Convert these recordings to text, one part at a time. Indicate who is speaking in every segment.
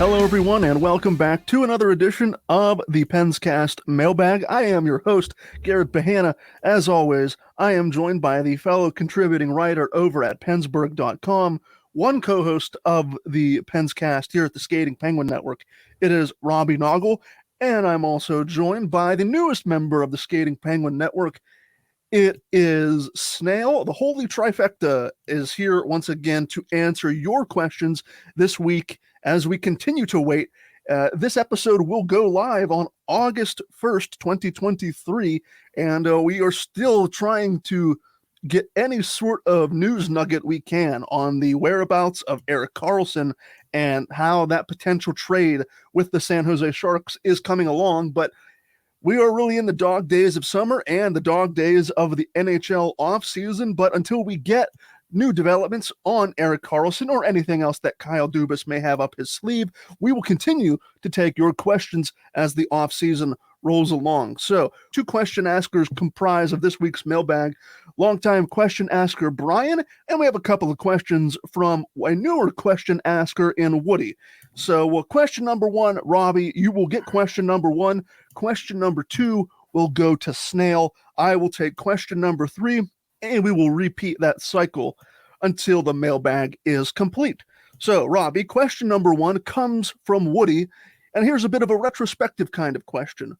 Speaker 1: Hello, everyone, and welcome back to another edition of the Penscast Mailbag. I am your host, Garrett Bahana. As always, I am joined by the fellow contributing writer over at Pensburg.com, one co-host of the Penscast here at the Skating Penguin Network. It is Robbie Noggle, and I'm also joined by the newest member of the Skating Penguin Network. It is Snail. The Holy Trifecta is here once again to answer your questions this week as we continue to wait. This episode will go live on August 1st, 2023, and we are still trying to get any sort of news nugget we can on the whereabouts of Erik Karlsson and how that potential trade with the San Jose Sharks is coming along, but we are really in the dog days of summer and the dog days of the NHL offseason, but until we get new developments on Erik Karlsson or anything else that Kyle Dubas may have up his sleeve, we will continue to take your questions as the offseason rolls along. So, two question askers comprise of this week's mailbag. Longtime question asker Brian, and we have a couple of questions from a newer question asker in Woody. So, question number one, Robbie, you will get question number one. Question number two will go to Snail. I will take question number three, and we will repeat that cycle until the mailbag is complete. So, Robbie, question number one comes from Woody, and here's a bit of a retrospective kind of question.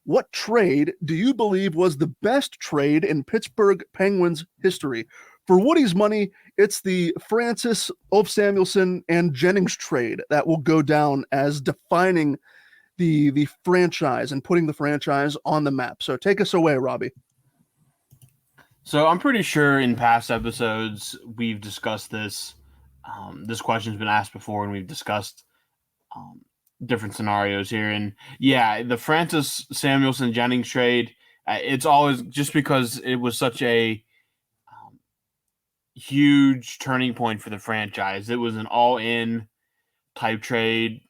Speaker 1: What trade do you believe was the best trade in Pittsburgh Penguins history? For Woody's money, it's the Francis, Ulf Samuelsson, and Jennings trade that will go down as defining the franchise and putting the franchise on the map. So take us away, Robbie.
Speaker 2: So I'm pretty sure in past episodes we've discussed this. This question's been asked before, and we've discussed different scenarios here. And yeah, the Francis Samuelsson Jennings trade, it's always just because it was such a huge turning point for the franchise. It was an all-in type trade.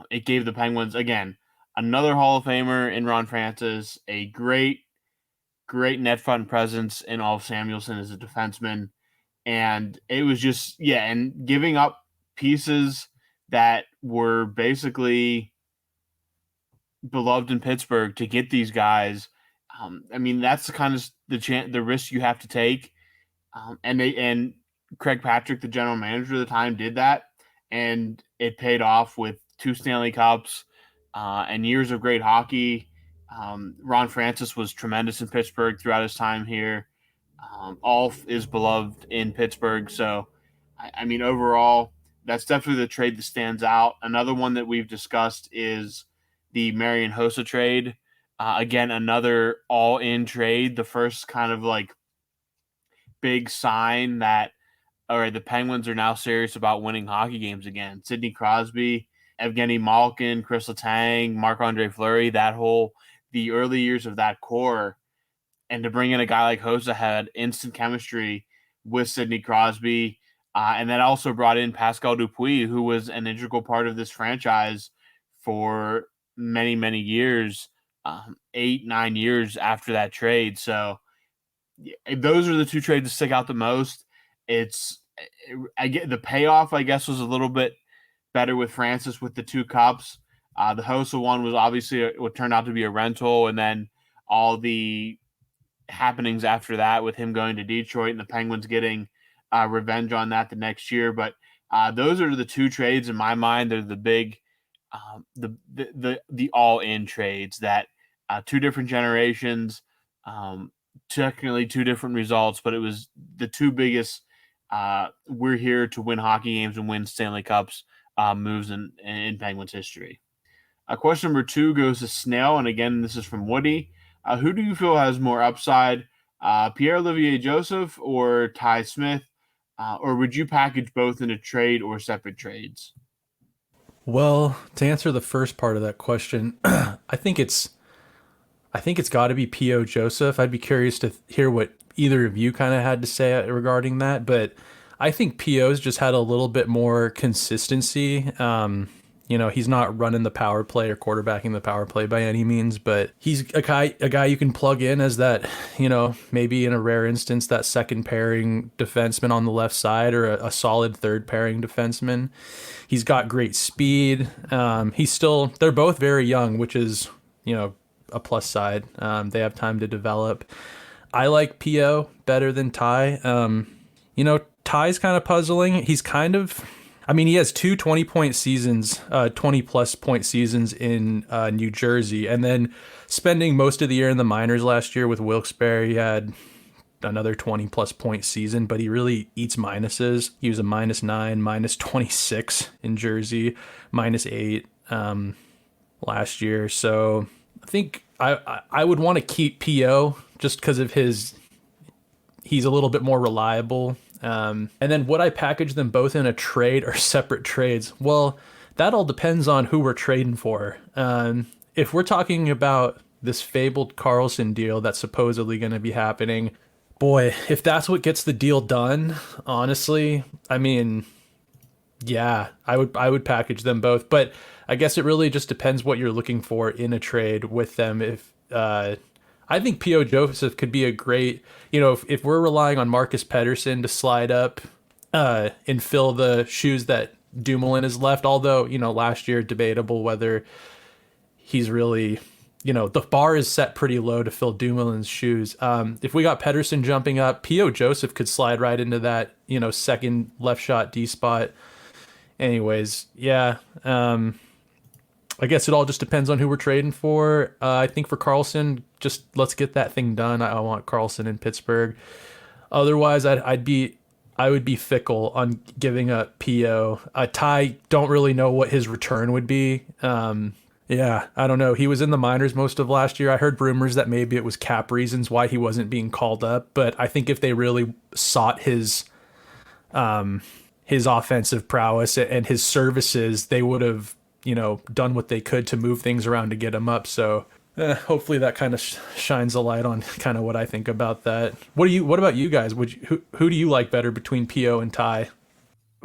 Speaker 2: It gave the Penguins, again, another Hall of Famer in Ron Francis, a great net front presence in Ulf Samuelsson as a defenseman. And it was just, and giving up pieces that were basically beloved in Pittsburgh to get these guys. That's the kind of the risk you have to take. And Craig Patrick, the general manager at the time, did that, and it paid off with 2 Stanley Cups and years of great hockey. Ron Francis was tremendous in Pittsburgh throughout his time here. Ulf is beloved in Pittsburgh. So, overall, that's definitely the trade that stands out. Another one that we've discussed is the Marian Hossa trade. Again, another all-in trade. The first kind of like big sign that, all right, the Penguins are now serious about winning hockey games again. Sidney Crosby, Evgeny Malkin, Chris Letang, Marc-Andre Fleury, the early years of that core, and to bring in a guy like Hossa had instant chemistry with Sidney Crosby, and then also brought in Pascal Dupuis, who was an integral part of this franchise for many, many years, 8-9 years after that trade. So those are the two trades that stick out the most. I get the payoff, I guess, was a little bit better with Francis with the 2 cups. The Hossa one was obviously what turned out to be a rental, and then all the happenings after that with him going to Detroit and the Penguins getting revenge on that the next year. But those are the 2 trades in my mind. They're the big, the all-in trades that 2 different generations, technically 2 different results, but it was the 2 biggest. We're here to win hockey games and win Stanley Cups moves in Penguins history. Question number 2 goes to Snail, and again, this is from Woody. Who do you feel has more upside, Pierre-Olivier Joseph or Ty Smith, or would you package both in a trade or separate trades?
Speaker 3: Well, to answer the first part of that question, I think it's got to be P.O. Joseph. I'd be curious to hear what either of you kind of had to say regarding that, but I think P.O.'s just had a little bit more consistency. he's not running the power play or quarterbacking the power play by any means, but he's a guy you can plug in as that, maybe in a rare instance, that second pairing defenseman on the left side or a solid third pairing defenseman. He's got great speed. They're both very young, which is, a plus side. They have time to develop. I like P.O. better than Ty. Ty's kind of puzzling. He's he has two 20-point seasons, 20-plus point seasons in New Jersey, and then spending most of the year in the minors last year with Wilkes-Barre, he had another 20-plus point season, but he really eats minuses. He was a -9, -26 in Jersey, -8 last year. So I think I would want to keep P.O. just because of he's a little bit more reliable. And then would I package them both in a trade or separate trades? Well, that all depends on who we're trading for. If we're talking about this fabled Karlsson deal that's supposedly going to be happening, boy, if that's what gets the deal done, honestly, yeah, I would package them both. But I guess it really just depends what you're looking for in a trade with them. I think P.O. Joseph could be a great, if we're relying on Marcus Pettersson to slide up and fill the shoes that Dumoulin has left, although, last year debatable whether he's really, the bar is set pretty low to fill Dumoulin's shoes. If we got Pettersson jumping up, P.O. Joseph could slide right into that, second left shot D spot. Anyways, yeah. I guess it all just depends on who we're trading for. I think for Karlsson, just let's get that thing done. I want Karlsson in Pittsburgh. Otherwise, I would be fickle on giving up P.O. Ty, don't really know what his return would be. Yeah, I don't know. He was in the minors most of last year. I heard rumors that maybe it was cap reasons why he wasn't being called up. But I think if they really sought his offensive prowess and his services, they would have done what they could to move things around to get him up. So hopefully that kind of shines a light on kind of what I think about that. What about you guys? Who do you like better between P.O. and Ty?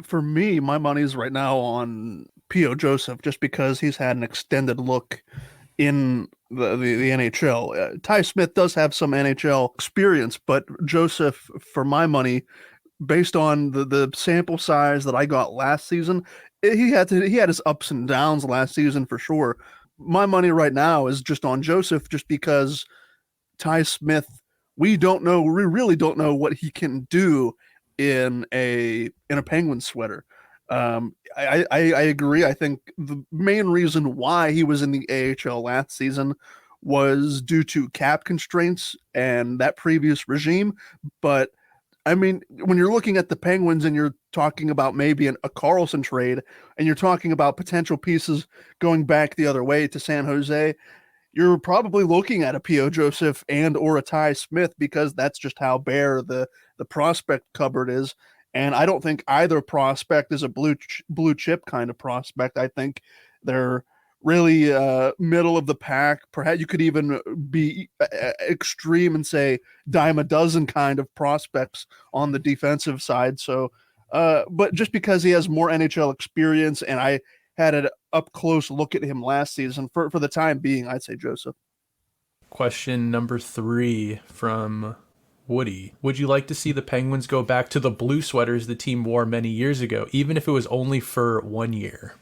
Speaker 1: For me, my money's right now on P.O. Joseph, just because he's had an extended look in the NHL. Ty Smith does have some NHL experience, but Joseph, for my money, based on the sample size that I got last season, he had his ups and downs last season for sure. My money right now is just on Joseph, just because Ty Smith, we really don't know what he can do in a Penguin sweater. I agree. I think the main reason why he was in the AHL last season was due to cap constraints and that previous regime. But when you're looking at the Penguins and you're talking about maybe a Karlsson trade and you're talking about potential pieces going back the other way to San Jose, you're probably looking at a P.O. Joseph and or a Ty Smith, because that's just how bare the prospect cupboard is. And I don't think either prospect is a blue chip kind of prospect. I think they're really middle of the pack. Perhaps you could even be extreme and say dime a dozen kind of prospects on the defensive side. So, but just because he has more NHL experience, and I had an up close look at him last season, for the time being, I'd say Joseph.
Speaker 3: Question number 3 from Woody. Would you like to see the Penguins go back to the blue sweaters the team wore many years ago, even if it was only for 1 year?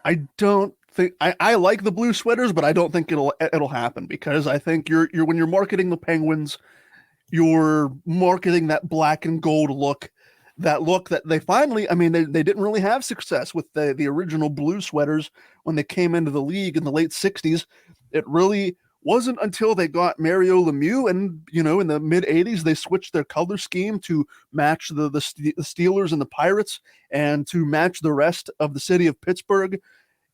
Speaker 1: I don't think I like the blue sweaters, but I don't think it'll happen, because I think you're when you're marketing the Penguins, you're marketing that black and gold look, that they finally, they didn't really have success with the original blue sweaters when they came into the league in the late 60s. It really wasn't until they got Mario Lemieux and, in the mid 80s, they switched their color scheme to match the Steelers and the Pirates and to match the rest of the city of Pittsburgh.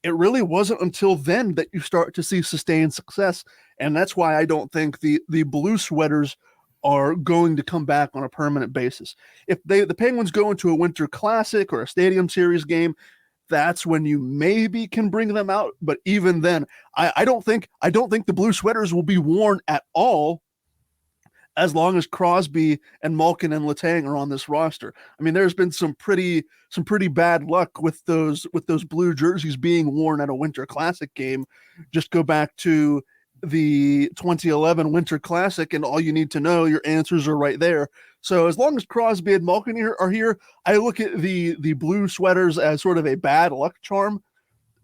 Speaker 1: It really wasn't until then that you start to see sustained success. And that's why I don't think the blue sweaters are going to come back on a permanent basis. If the Penguins go into a Winter Classic or a Stadium Series game, that's when you maybe can bring them out. But even then, I don't think the blue sweaters will be worn at all as long as Crosby and Malkin and Letang are on this roster. I mean, there's been some pretty bad luck with those blue jerseys being worn at a Winter Classic game. Just go back to the 2011 Winter Classic, and all you need to know, your answers are right there. So as long as Crosby and Malkin are here, I look at the blue sweaters as sort of a bad luck charm,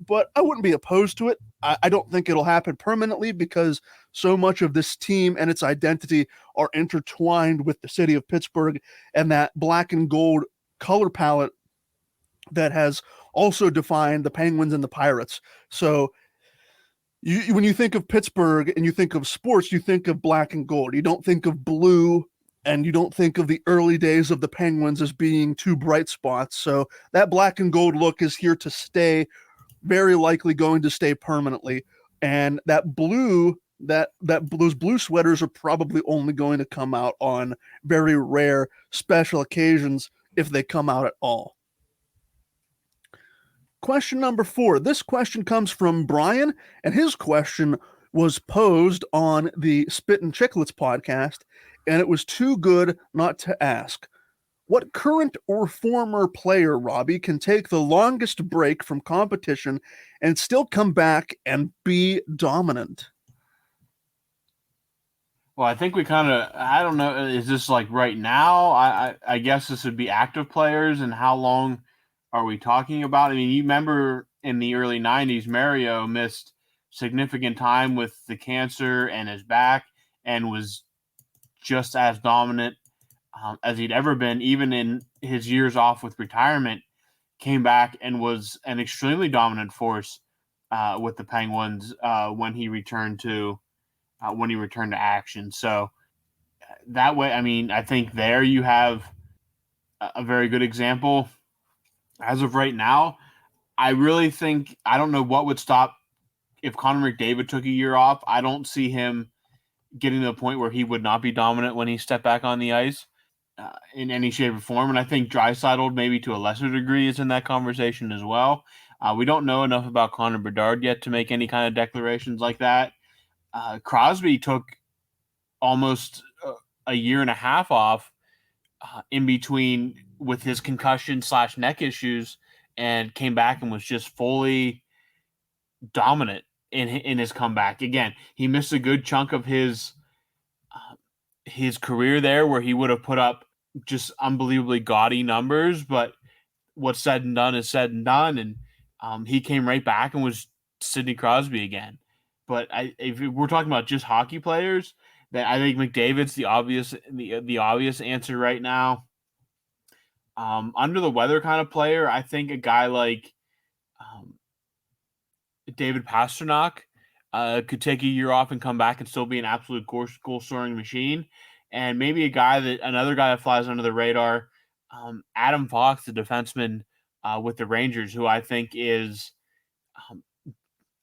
Speaker 1: but I wouldn't be opposed to it. I don't think it'll happen permanently because so much of this team and its identity are intertwined with the city of Pittsburgh and that black and gold color palette that has also defined the Penguins and the Pirates. So when you think of Pittsburgh and you think of sports, you think of black and gold. You don't think of blue, and you don't think of the early days of the Penguins as being two bright spots. So that black and gold look is here to stay, very likely going to stay permanently. And that blue, those blue sweaters are probably only going to come out on very rare special occasions, if they come out at all. Question number 4. This question comes from Brian, and his question was posed on the Spit and Chicklets podcast, and it was too good not to ask. What current or former player, Robbie, can take the longest break from competition and still come back and be dominant?
Speaker 2: Well, I think we kind of, I don't know, is this like right now? I guess this would be active players, and how long are we talking about? I mean, you remember in the early 90s, Mario missed significant time with the cancer and his back and was just as dominant as he'd ever been, even in his years off with retirement, came back and was an extremely dominant force with the Penguins when he returned to action. So that way, I mean, I think there you have a very good example. As of right now, I really think, I don't know what would stop if Connor McDavid took a year off. I don't see him getting to the point where he would not be dominant when he stepped back on the ice in any shape or form. And I think Draisaitl, maybe to a lesser degree, is in that conversation as well. We don't know enough about Connor Bedard yet to make any kind of declarations like that. Crosby took almost a year and a half off in between with his concussion / neck issues, and came back and was just fully dominant in his comeback. Again, he missed a good chunk of his career there where he would have put up just unbelievably gaudy numbers, but what's said and done is said and done, and he came right back and was Sidney Crosby again. But if we're talking about just hockey players, that I think McDavid's the obvious answer right now. Under the weather kind of player, I think a guy like David Pastrnak could take a year off and come back and still be an absolute goal scoring machine. And maybe another guy that flies under the radar, Adam Fox, the defenseman with the Rangers, who I think is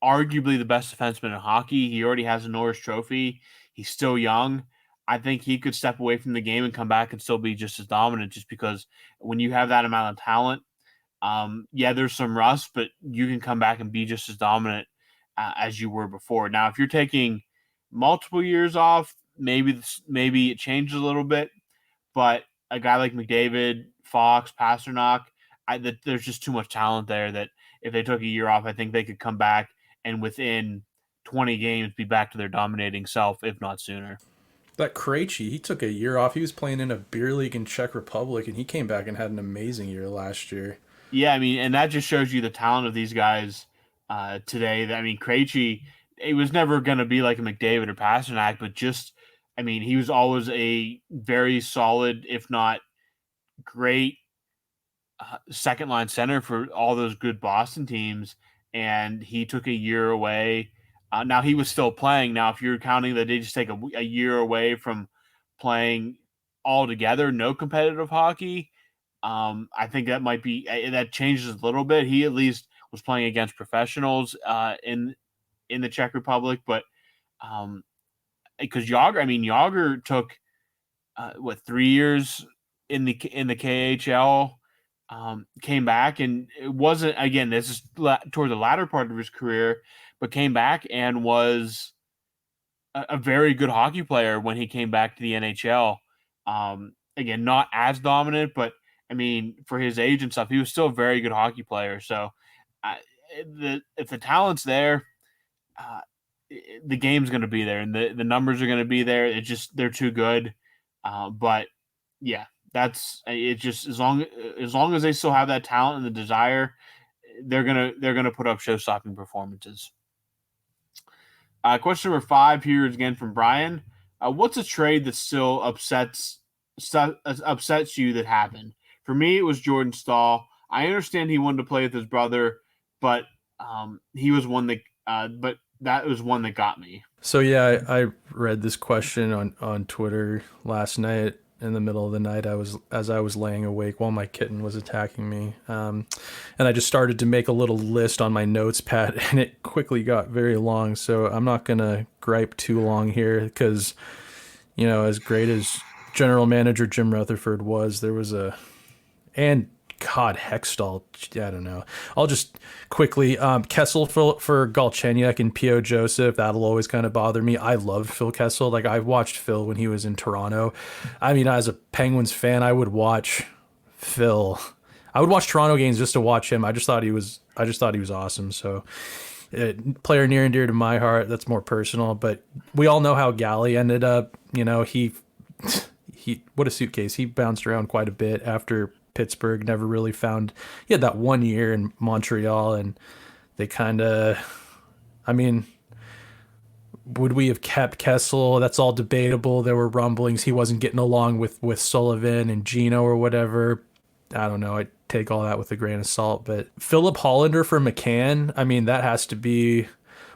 Speaker 2: arguably the best defenseman in hockey. He already has a Norris Trophy. He's still young. I think he could step away from the game and come back and still be just as dominant, just because when you have that amount of talent, there's some rust, but you can come back and be just as dominant as you were before. Now, if you're taking multiple years off, maybe it changes a little bit, but a guy like McDavid, Fox, Pastrnak, there's just too much talent there that if they took a year off, I think they could come back and within 20 games be back to their dominating self, if not sooner.
Speaker 3: That Krejci, he took a year off. He was playing in a beer league in Czech Republic, and he came back and had an amazing year last year.
Speaker 2: Yeah, I mean, and that just shows you the talent of these guys today. I mean, Krejci, it was never going to be like a McDavid or Pastrnak, but just, I mean, he was always a very solid, if not great, second-line center for all those good Boston teams, and he took a year away. Now, he was still playing. Now, if you're counting that they just take a year away from playing altogether, no competitive hockey, I think that might be that changes a little bit. He at least was playing against professionals in the Czech Republic, but because Yager took 3 years in the KHL, came back, and it wasn't, again, this is toward the latter part of his career, but came back and was a very good hockey player when he came back to the NHL. Again, not as dominant, but I mean, for his age and stuff, he was still a very good hockey player. So, if the talent's there, the game's going to be there, and the numbers are going to be there. It's just they're too good. But yeah, that's it. Just as long as they still have that talent and the desire, they're gonna put up show-stopping performances. Question number 5 here is again from Brian. What's a trade that still upsets you that happened? For me, it was Jordan Staal. I understand he wanted to play with his brother, but he was one that. But that was one that got me.
Speaker 3: So yeah, I read this question on Twitter last night in the middle of the night. As I was laying awake while my kitten was attacking me, and I just started to make a little list on my notes pad, and it quickly got very long. So I'm not gonna gripe too long here because, as great as General Manager Jim Rutherford was, there was God, Hextall, I don't know. I'll just quickly, Kessel for Galchenyuk and P.O. Joseph, that'll always kind of bother me. I love Phil Kessel. Like, I watched Phil when he was in Toronto. I mean, as a Penguins fan, I would watch Phil. I would watch Toronto games just to watch him. I just thought he was awesome. So, player near and dear to my heart. That's more personal. But we all know how Galley ended up. He what a suitcase. He bounced around quite a bit after Pittsburgh, never really found. He had that 1 year in Montreal, and they kind of, I mean, would we have kept Kessel? That's all debatable. There were rumblings he wasn't getting along with Sullivan and Gino or whatever. I don't know. I take all that with a grain of salt. But Philip Hollander for McCann, I mean, that has to be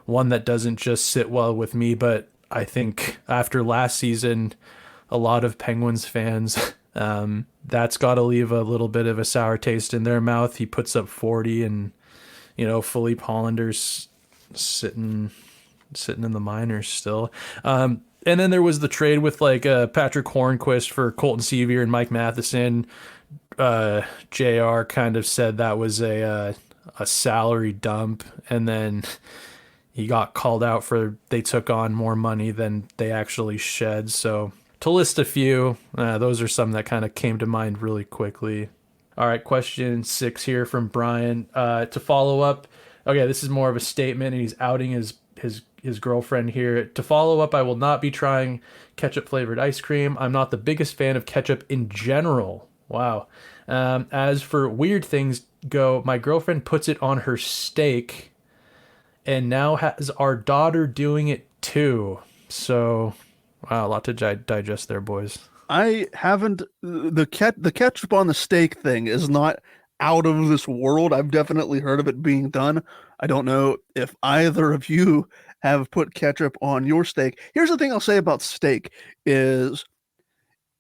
Speaker 3: one that doesn't just sit well with me. But I think after last season, a lot of Penguins fans, that's got to leave a little bit of a sour taste in their mouth. He puts up 40, and Philippe Hollander's sitting in the minors still. And then there was the trade with Patrick Hornquist for Colton Sevier and Mike Matheson. JR kind of said that was a salary dump, and then he got called out for they took on more money than they actually shed. So to list a few, those are some that kind of came to mind really quickly. All right, question 6 here from Brian. To follow up, okay, this is more of a statement, and he's outing his girlfriend here. To follow up, I will not be trying ketchup-flavored ice cream. I'm not the biggest fan of ketchup in general. Wow. As for weird things go, my girlfriend puts it on her steak, and now has our daughter doing it too. So, wow, a lot to digest there, boys.
Speaker 1: I haven't the ketchup on the steak thing is not out of this world. I've definitely heard of it being done. I don't know if either of you have put ketchup on your steak. Here's the thing I'll say about steak is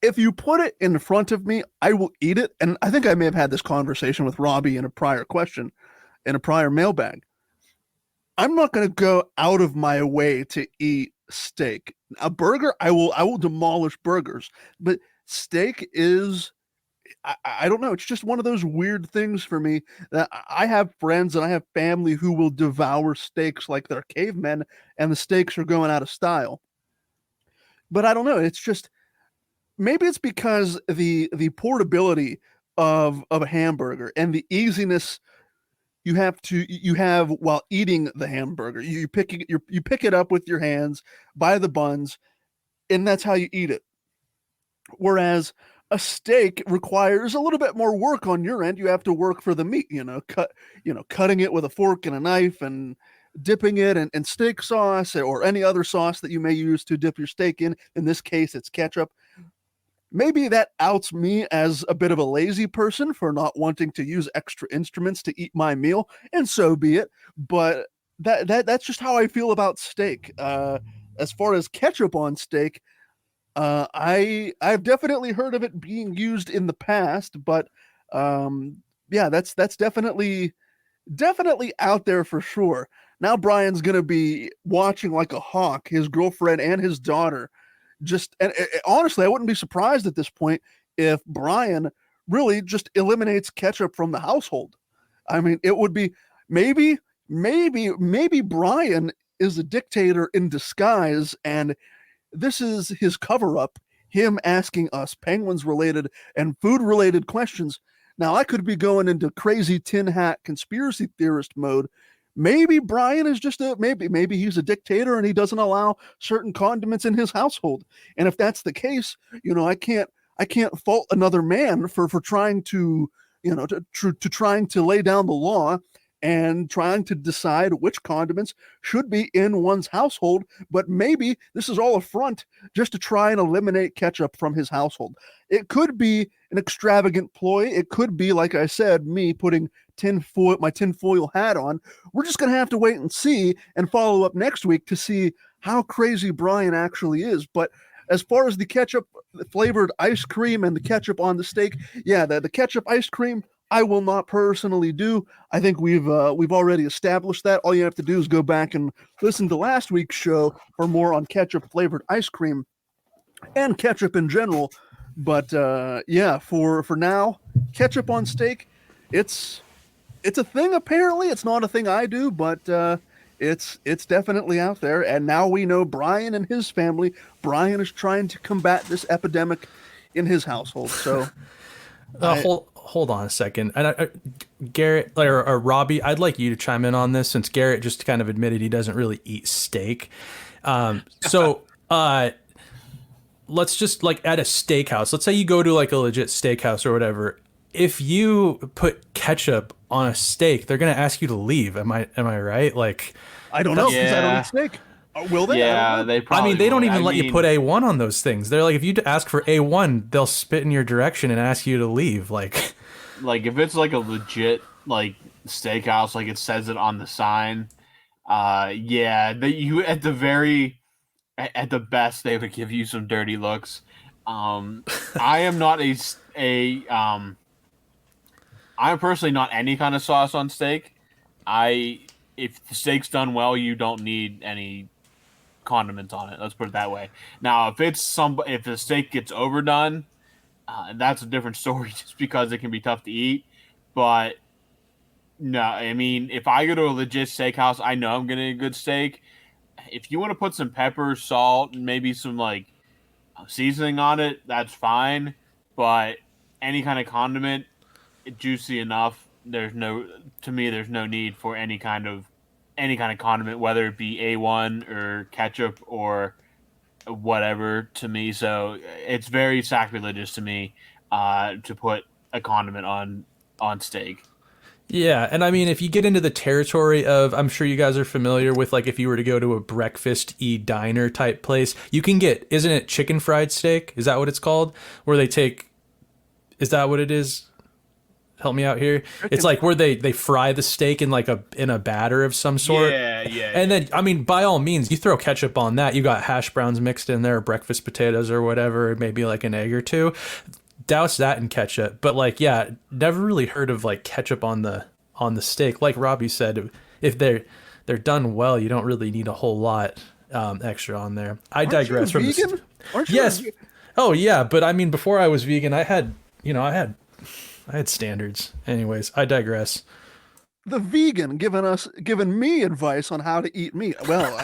Speaker 1: if you put it in front of me, I will eat it. And I think I may have had this conversation with Robbie in a prior question, in a prior mailbag. I'm not going to go out of my way to eat steak. A burger, I will demolish burgers, but steak is, I don't know. It's just one of those weird things for me that I have friends and I have family who will devour steaks like they're cavemen, and the steaks are going out of style. But I don't know. It's just, maybe it's because the portability of a hamburger and the easiness you have while eating the hamburger. You pick it up with your hands by the buns, and that's how you eat it. Whereas a steak requires a little bit more work on your end. You have to work for the meat, cutting it with a fork and a knife and dipping it in steak sauce or any other sauce that you may use to dip your steak in. In this case, it's ketchup. Maybe that outs me as a bit of a lazy person for not wanting to use extra instruments to eat my meal, and so be it. But that's just how I feel about steak. As far as ketchup on steak, I've definitely heard of it being used in the past, but yeah, that's definitely out there for sure. Now Brian's gonna be watching like a hawk his girlfriend and his daughter. Honestly, I wouldn't be surprised at this point if Brian really just eliminates ketchup from the household. I mean, it would be maybe Brian is a dictator in disguise, and this is his cover-up, him asking us Penguins-related and food-related questions. Now, I could be going into crazy tin hat conspiracy theorist mode. Maybe Brian is just maybe he's a dictator and he doesn't allow certain condiments in his household. And if that's the case, I can't fault another man for trying to trying to lay down the law and trying to decide which condiments should be in one's household. But maybe this is all a front just to try and eliminate ketchup from his household. It could be an extravagant ploy. It could be, like I said, me putting my tinfoil hat on. We're just going to have to wait and see and follow up next week to see how crazy Brian actually is. But as far as the ketchup flavored ice cream and the ketchup on the steak, yeah, the ketchup ice cream, I will not personally do. I think we've already established that. All you have to do is go back and listen to last week's show for more on ketchup flavored ice cream and ketchup in general. But yeah, for now, ketchup on steak, it's a thing. Apparently, it's not a thing I do, but it's definitely out there. And now we know Brian and his family. Brian is trying to combat this epidemic in his household. So.
Speaker 3: Hold on a second. And Garrett or Robbie, I'd like you to chime in on this since Garrett just kind of admitted he doesn't really eat steak. So let's just at a steakhouse. Let's say you go to a legit steakhouse or whatever. If you put ketchup on a steak, they're gonna ask you to leave. Am I right?
Speaker 1: I don't know because I don't eat steak. Will they?
Speaker 2: Yeah, they probably.
Speaker 3: They don't even let you put A1 on those things. They're if you ask for A1, they'll spit in your direction and ask you to leave. If
Speaker 2: it's a legit steakhouse, it says it on the sign. Yeah, you at the best they would give you some dirty looks. I am not I'm personally not any kind of sauce on steak. If the steak's done well, you don't need any condiments on it. Let's put it that way. Now, if the steak gets overdone, that's a different story just because it can be tough to eat. But no, if I go to a legit steakhouse, I know I'm getting a good steak. If you want to put some pepper, salt, and maybe some seasoning on it, that's fine. But any kind of condiment, juicy enough, there's no need for any kind of condiment, whether it be A1 or ketchup or whatever to me. So it's very sacrilegious to me to put a condiment on steak.
Speaker 3: Yeah, and if you get into the territory of, I'm sure you guys are familiar with if you were to go to a breakfast-y diner type place, you can get, isn't it chicken fried steak? Is that what it's called? Where is that what it is? Help me out here. It's where they fry the steak in in a batter of some sort.
Speaker 2: Yeah.
Speaker 3: And then by all means, you throw ketchup on that. You got hash browns mixed in there, breakfast potatoes or whatever, maybe an egg or two. Douse that in ketchup. But never really heard of ketchup on the steak. Like Robbie said, if they're done well, you don't really need a whole lot extra on there. I digress from this. Yes. Oh yeah, but before I was vegan, I had standards. Anyways, I digress.
Speaker 1: The vegan giving me advice on how to eat meat. Well,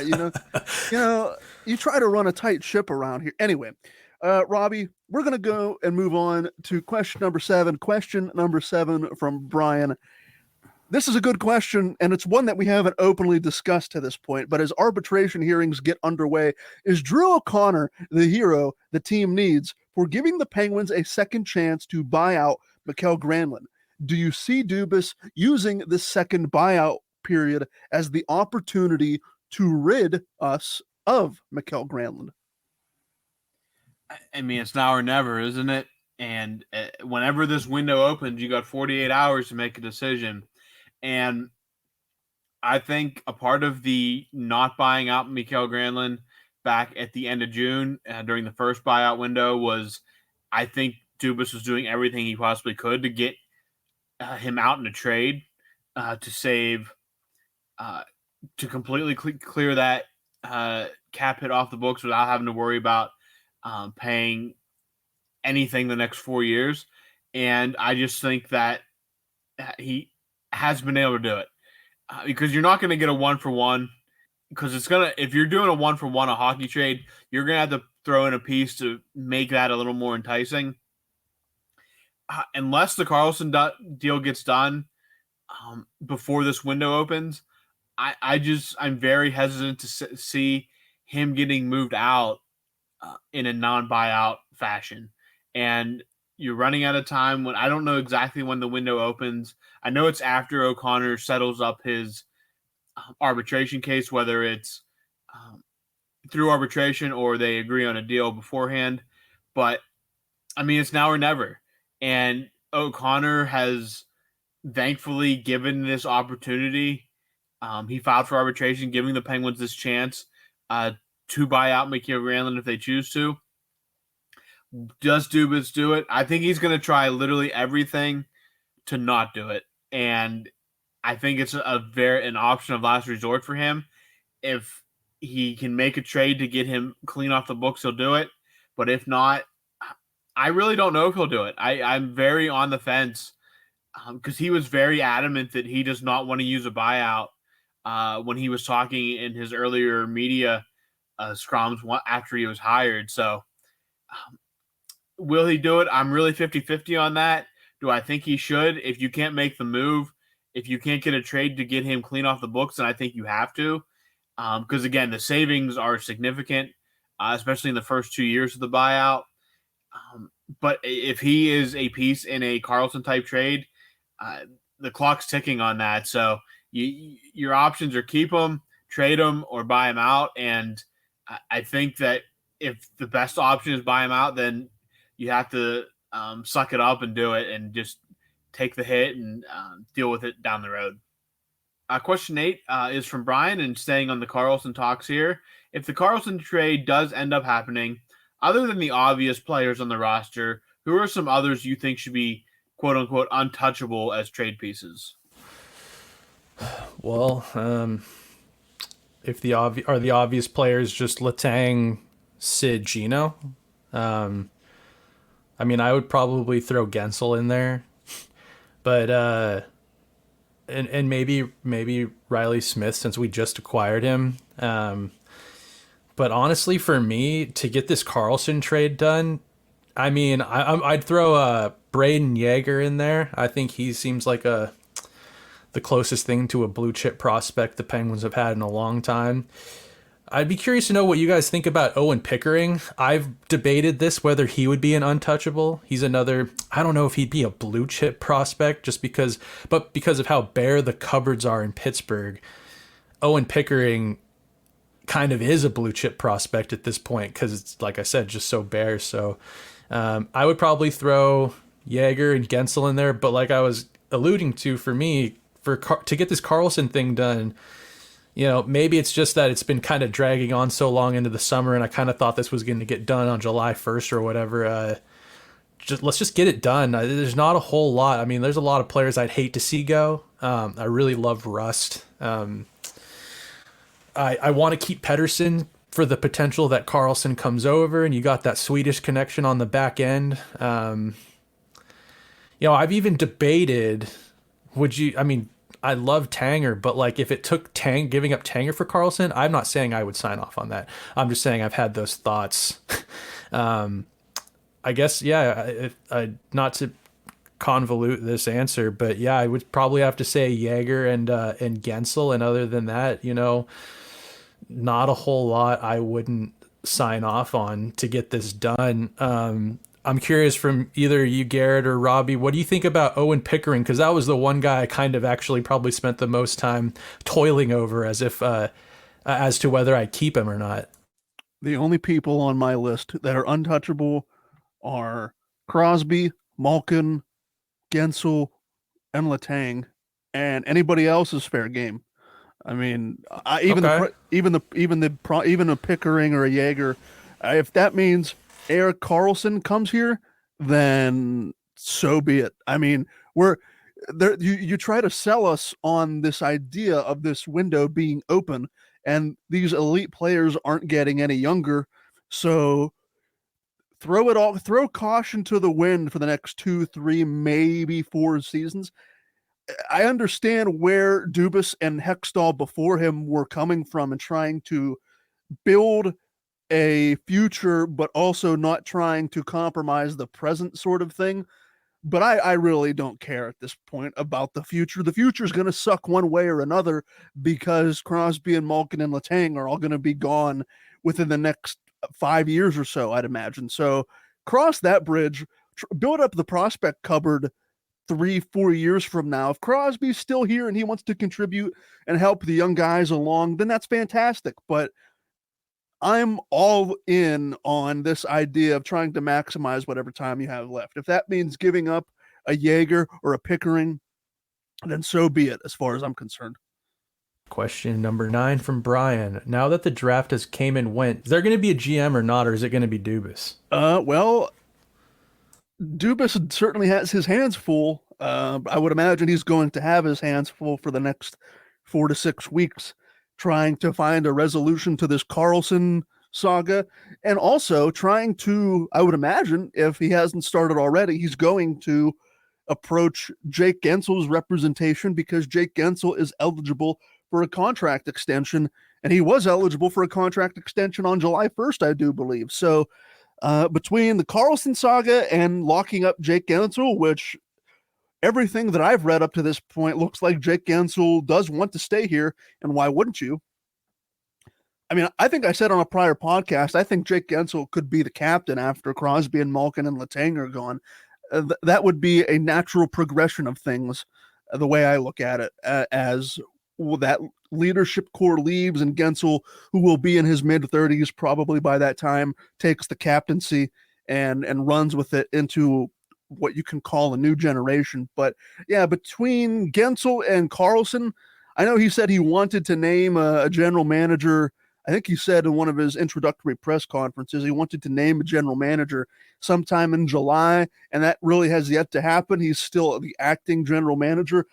Speaker 1: you try to run a tight ship around here. Anyway, Robbie, we're going to go and move on to question number 7. Question number 7 from Brian. This is a good question, and it's one that we haven't openly discussed to this point, but as arbitration hearings get underway, is Drew O'Connor the hero the team needs for giving the Penguins a second chance to buy out Mikael Granlund? Do you see Dubas using this second buyout period as the opportunity to rid us of Mikael Granlund?
Speaker 2: It's now or never, isn't it? And whenever this window opens, you got 48 hours to make a decision. And I think a part of the not buying out Mikael Granlund back at the end of June during the first buyout window was, I think Dubas was doing everything he possibly could to get him out in a trade to save, to completely clear that cap hit off the books without having to worry about paying anything the next 4 years. And I just think that he has been able to do it because you're not going to get a 1-for-1 because if you're doing a 1-for-1 a hockey trade, you're gonna have to throw in a piece to make that a little more enticing. Unless the Carlson deal gets done before this window opens, I'm very hesitant to see him getting moved out in a non-buyout fashion. And you're running out of time when I don't know exactly when the window opens. I know it's after O'Connor settles up his arbitration case, whether it's through arbitration or they agree on a deal beforehand. But I mean, it's now or never. And O'Connor has thankfully given this opportunity. He filed for arbitration, giving the Penguins this chance to buy out Mikael Granlund if they choose to. Does Dubas do it? I think he's going to try literally everything to not do it. And I think it's an option of last resort for him. If he can make a trade to get him clean off the books, he'll do it. But if not, I really don't know if he'll do it. I'm very on the fence because he was very adamant that he does not want to use a buyout when he was talking in his earlier media scrums after he was hired. So will he do it? I'm really 50-50 on that. Do I think he should? If you can't make the move, if you can't get a trade to get him clean off the books, then I think you have to. Because, again, the savings are significant, especially in the first 2 years of the buyout. But if he is a piece in a Carlson-type trade, the clock's ticking on that. So your options are keep him, trade him, or buy him out. And I think that if the best option is buy him out, then you have to suck it up and do it and just take the hit and deal with it down the road. Question 8 is from Brian and staying on the Carlson talks here. If the Carlson trade does end up happening, other than the obvious players on the roster, who are some others you think should be quote unquote untouchable as trade pieces?
Speaker 3: Well, if the obvious players just Letang, Sid, Gino, I mean, I would probably throw Gensel in there, but and maybe Riley Smith since we just acquired him. But honestly, for me to get this Carlson trade done, I mean, I'd throw Braden Yeager in there. I think he seems like the closest thing to a blue chip prospect the Penguins have had in a long time. I'd be curious to know what you guys think about Owen Pickering. I've debated this, whether he would be an untouchable. He's another, I don't know if he'd be a blue chip prospect because of how bare the cupboards are in Pittsburgh. Owen Pickering kind of is a blue chip prospect at this point because it's, like I said, just so bare. So I would probably throw Yeager and Gensel in there. But like I was alluding to, for me, to get this Carlson thing done, you know, maybe it's just that it's been kind of dragging on so long into the summer, and I kind of thought this was going to get done on July 1st or whatever. Let's just get it done. There's not a whole lot. I mean, there's a lot of players I'd hate to see go. I really love Rust. I want to keep Pettersson for the potential that Carlson comes over, and you got that Swedish connection on the back end. You know, I've even debated, I love Tanger, but like if it took giving up Tanger for Carlson, I'm not saying I would sign off on that. I'm just saying I've had those thoughts. I guess, yeah, not to convolute this answer, but yeah, I would probably have to say Yeager and Gensel. And other than that, you know, not a whole lot I wouldn't sign off on to get this done. I'm curious from either you, Garrett, or Robbie, what do you think about Owen Pickering? Because that was the one guy I kind of actually probably spent the most time toiling over as to whether I'd keep him or not.
Speaker 1: The only people on my list that are untouchable are Crosby, Malkin, Gensel, and Letang, and anybody else is fair game. I mean, even a Pickering or a Yeager, if that means Erik Karlsson comes here, then so be it. I mean, we're there. You try to sell us on this idea of this window being open, and these elite players aren't getting any younger. So throw caution to the wind for the next 2, 3, maybe 4 seasons. I understand where Dubas and Hextall before him were coming from and trying to build a future, but also not trying to compromise the present sort of thing. But I really don't care at this point about the future. The future is going to suck one way or another because Crosby and Malkin and Letang are all going to be gone within the next 5 years or so, I'd imagine. So cross that bridge, build up the prospect cupboard 3-4 years from now. If Crosby's still here and he wants to contribute and help the young guys along, then that's fantastic. But I'm all in on this idea of trying to maximize whatever time you have left. If that means giving up a Jaeger or a Pickering, then so be it, as far as I'm concerned.
Speaker 3: Question number 9 from Brian. Now that the draft has came and went, is there going to be a GM or not, or is it going to be Dubas?
Speaker 1: Well, Dubas certainly has his hands full. I would imagine he's going to have his hands full for the next 4 to 6 weeks, trying to find a resolution to this Carlson saga, and also trying to, I would imagine, if he hasn't started already, he's going to approach Jake Gensel's representation because Jake Gensel is eligible for a contract extension, and he was eligible for a contract extension on July 1st, I do believe. So between the Carlson saga and locking up Jake Gensel, which everything that I've read up to this point looks like Jake Gensel does want to stay here, and why wouldn't you? I mean, I think I said on a prior podcast, I think Jake Gensel could be the captain after Crosby and Malkin and Letang are gone. That would be a natural progression of things, the way I look at it, as that leadership core leaves and Gensel, who will be in his mid-30s probably by that time, takes the captaincy and runs with it into what you can call a new generation. But yeah, between Gensel and Carlson, I know he said he wanted to name a general manager. I think he said in one of his introductory press conferences, he wanted to name a general manager sometime in July, and that really has yet to happen. He's still the acting general manager.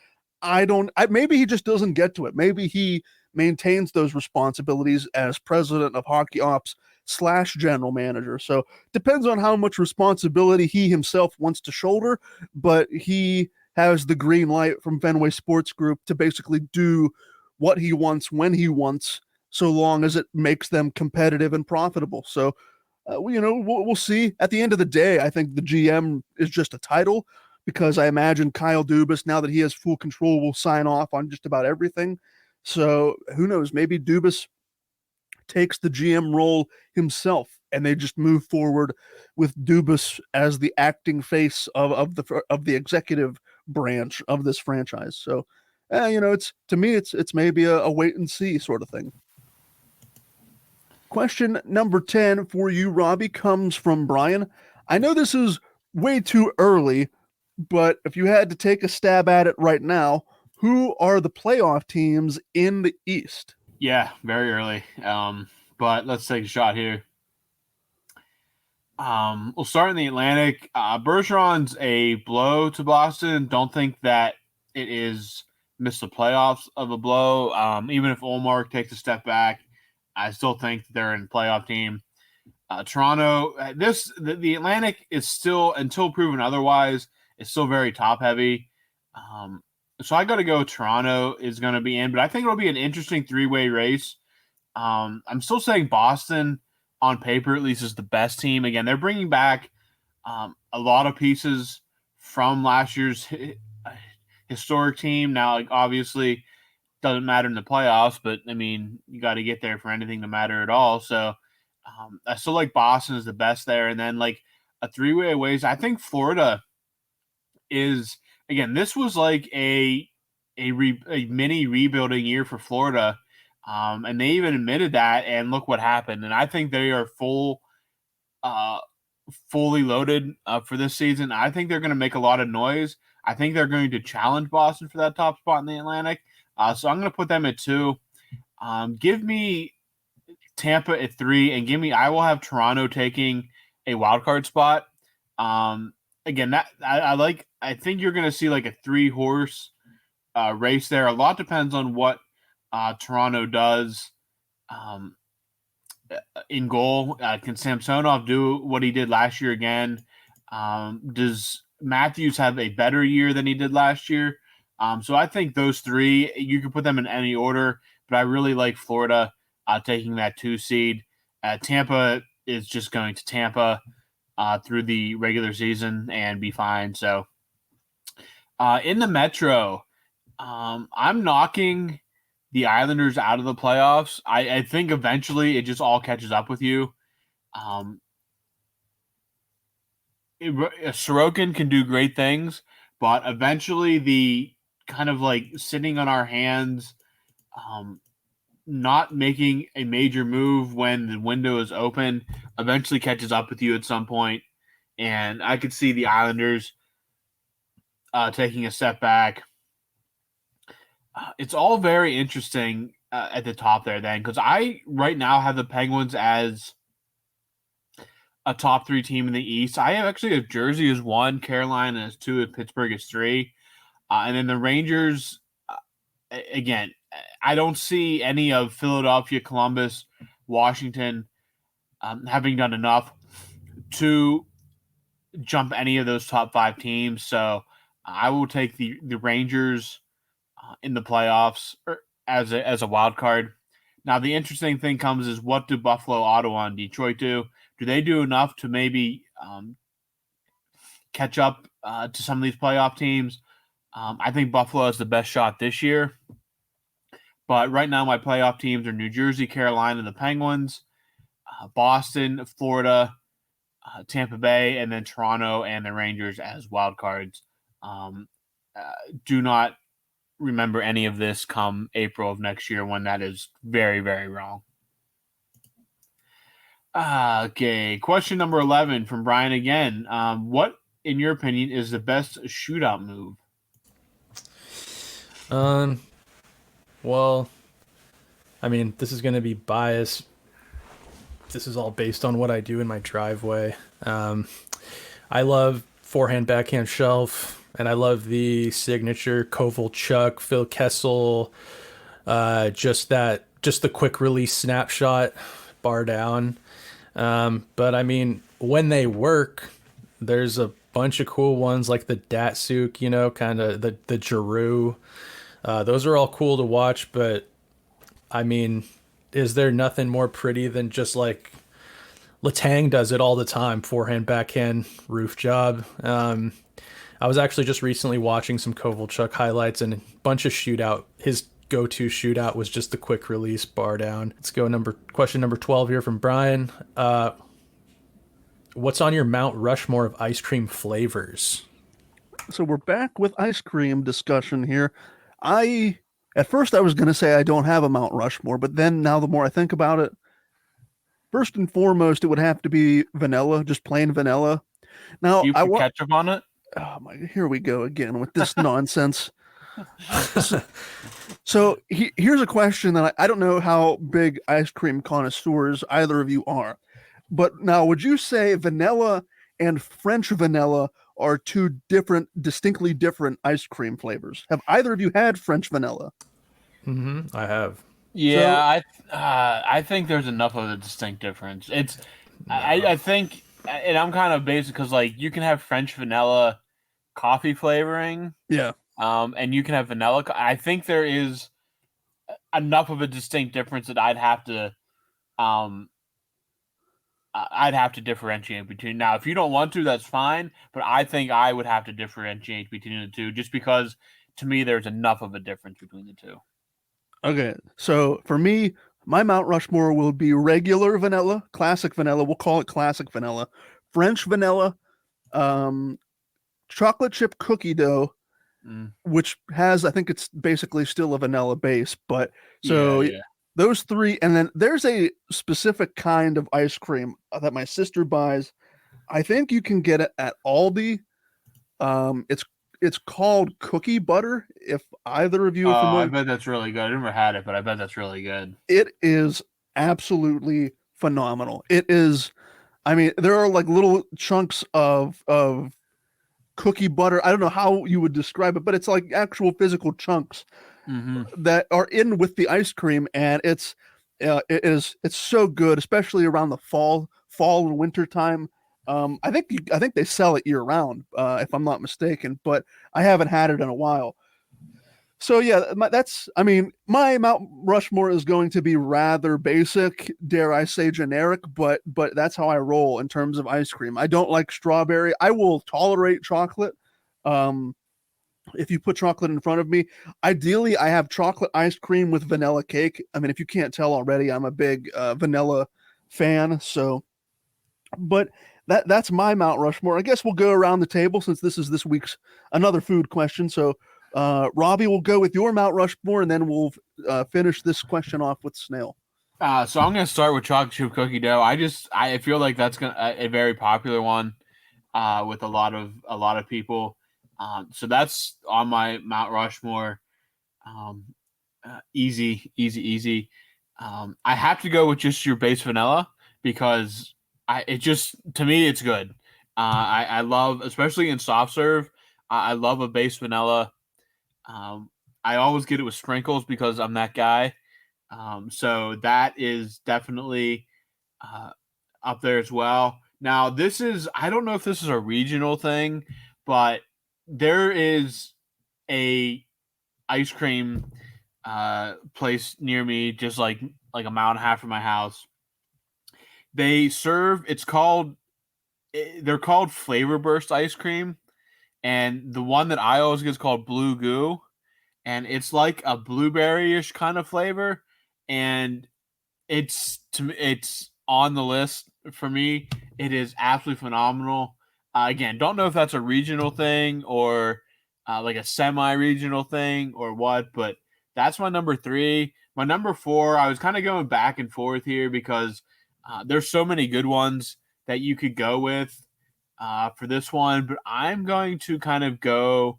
Speaker 1: Maybe he just doesn't get to it. Maybe he maintains those responsibilities as president of hockey ops / general manager. So depends on how much responsibility he himself wants to shoulder, but he has the green light from Fenway Sports Group to basically do what he wants when he wants, so long as it makes them competitive and profitable. So, we'll see. At the end of the day, I think the GM is just a title, because I imagine Kyle Dubas, now that he has full control, will sign off on just about everything. So who knows? Maybe Dubas takes the GM role himself, and they just move forward with Dubas as the acting face of the executive branch of this franchise. So, it's, to me, it's maybe a wait and see sort of thing. Question number 10 for you, Robbie, comes from Brian. I know this is way too early, but if you had to take a stab at it right now, who are the playoff teams in the East?
Speaker 2: Yeah, very early. But let's take a shot here. We'll start in the Atlantic. Bergeron's a blow to Boston. Don't think that it is missed the playoffs of a blow. Even if Ullmark takes a step back, I still think they're in playoff team. Toronto, the Atlantic is still, until proven otherwise, it's still very top heavy. So I got to go Toronto is going to be in, but I think it'll be an interesting 3-way race. I'm still saying Boston, on paper at least, is the best team. Again, they're bringing back a lot of pieces from last year's historic team. Now, obviously, doesn't matter in the playoffs, but I mean, you got to get there for anything to matter at all. So I still like Boston is the best there. And then like a 3-way ways, I think Florida is, again, this was like a mini rebuilding year for Florida. And they even admitted that, and look what happened. And I think they are fully loaded for this season. I think they're going to make a lot of noise. I think they're going to challenge Boston for that top spot in the Atlantic. So I'm going to put them at 2. Give me Tampa at 3, and I will have Toronto taking a wild card spot. Again, that I think you're going to see like a 3-horse race there. A lot depends on what Toronto does in goal. Can Samsonov do what he did last year again? Does Matthews have a better year than he did last year? So I think those three, you can put them in any order, but I really like Florida taking that 2 seed. Tampa is just going to Tampa through the regular season and be fine. So in the Metro, I'm knocking the Islanders out of the playoffs. I think eventually it just all catches up with you. Sorokin can do great things, but eventually the kind of like sitting on our hands, not making a major move when the window is open, eventually catches up with you at some point. And I could see the Islanders taking a step back. It's all very interesting at the top there then, because I right now have the Penguins as a top 3 team in the East. I actually have Jersey as 1, Carolina as 2, and Pittsburgh as 3. And then the Rangers, again, I don't see any of Philadelphia, Columbus, Washington having done enough to jump any of those top 5 teams. So I will take the Rangers in the playoffs as a wild card. Now, the interesting thing comes is, what do Buffalo, Ottawa, and Detroit do? Do they do enough to maybe catch up to some of these playoff teams? I think Buffalo has the best shot this year. But right now, my playoff teams are New Jersey, Carolina, the Penguins, Boston, Florida, Tampa Bay, and then Toronto and the Rangers as wild cards. Do not remember any of this come April of next year, when that is very, very wrong. Okay, question number 11 from Brian again. What, in your opinion, is the best shootout move?
Speaker 3: Well, I mean, this is going to be biased. This is all based on what I do in my driveway. I love forehand, backhand shelf, and I love the signature Kovalchuk, Phil Kessel, just the quick release snapshot, bar down. But I mean, when they work, there's a bunch of cool ones like the Datsuk, kind of the Giroux. Those are all cool to watch, but I mean, is there nothing more pretty than just like Letang does it all the time, forehand, backhand, roof job. I was actually just recently watching some Kovalchuk highlights, and a bunch of shootout. His go-to shootout was just the quick release bar down. Let's go question number 12 here from Brian. What's on your Mount Rushmore of ice cream flavors?
Speaker 1: So we're back with ice cream discussion here. At first I was going to say I don't have a Mount Rushmore, but then now the more I think about it, first and foremost, it would have to be vanilla, just plain vanilla. Now,
Speaker 2: you put ketchup on it?
Speaker 1: Oh my! Here we go again with this nonsense. So here's a question that I don't know how big ice cream connoisseurs either of you are, but now would you say vanilla and French vanilla are two distinctly different ice cream flavors? Have either of you had French vanilla?
Speaker 3: Mm-hmm. I have.
Speaker 2: Yeah, so, I think there's enough of a distinct difference. It's I think, and I'm kind of basic because like you can have French vanilla coffee flavoring,
Speaker 1: yeah,
Speaker 2: and you can have vanilla. I think there is enough of a distinct difference that I'd have to differentiate between. Now, if you don't want to, that's fine, but I think I would have to differentiate between the two, just because to me there's enough of a difference between the two.
Speaker 1: Okay, so for me, my Mount Rushmore will be regular vanilla, classic vanilla. We'll call it classic vanilla, French vanilla, chocolate chip cookie dough, which has, I think it's basically still a vanilla base. But so those three, and then there's a specific kind of ice cream that my sister buys. I think you can get it at Aldi. It's called cookie butter. If either of you are familiar,
Speaker 2: I bet that's really good. I never had it, but I bet that's really good.
Speaker 1: It is absolutely phenomenal. It is, I mean, there are like little chunks of cookie butter. I don't know how you would describe it, but it's like actual physical chunks that are in with the ice cream, and it's so good, especially around the fall and winter time. I think they sell it year round, if I'm not mistaken, but I haven't had it in a while. So yeah, my Mount Rushmore is going to be rather basic, dare I say generic, but that's how I roll in terms of ice cream. I don't like strawberry. I will tolerate chocolate. Um, if you put chocolate in front of me, ideally I have chocolate ice cream with vanilla cake. I mean, if you can't tell already, I'm a big vanilla fan. So, but that's my Mount Rushmore. I guess we'll go around the table since this is this week's another food question. So, Robbie, will go with your Mount Rushmore, and then we'll finish this question off with Snail.
Speaker 2: So I'm gonna start with chocolate chip cookie dough. I feel like that's a very popular one with a lot of people. So that's on my Mount Rushmore. Easy. I have to go with just your base vanilla because to me it's good. I love, especially in soft serve. I love a base vanilla. I always get it with sprinkles because I'm that guy. So that is definitely up there as well. Now, I don't know if this is a regional thing, but there is a ice cream place near me, just like a mile and a half from my house. They're called Flavor Burst ice cream, and the one that I always get is called Blue Goo, and it's like a blueberry-ish kind of flavor, and it's on the list for me. It is absolutely phenomenal. Again, don't know if that's a regional thing or like a semi-regional thing or what, but that's my number 3. My number 4, I was kind of going back and forth here because there's so many good ones that you could go with for this one, but I'm going to kind of go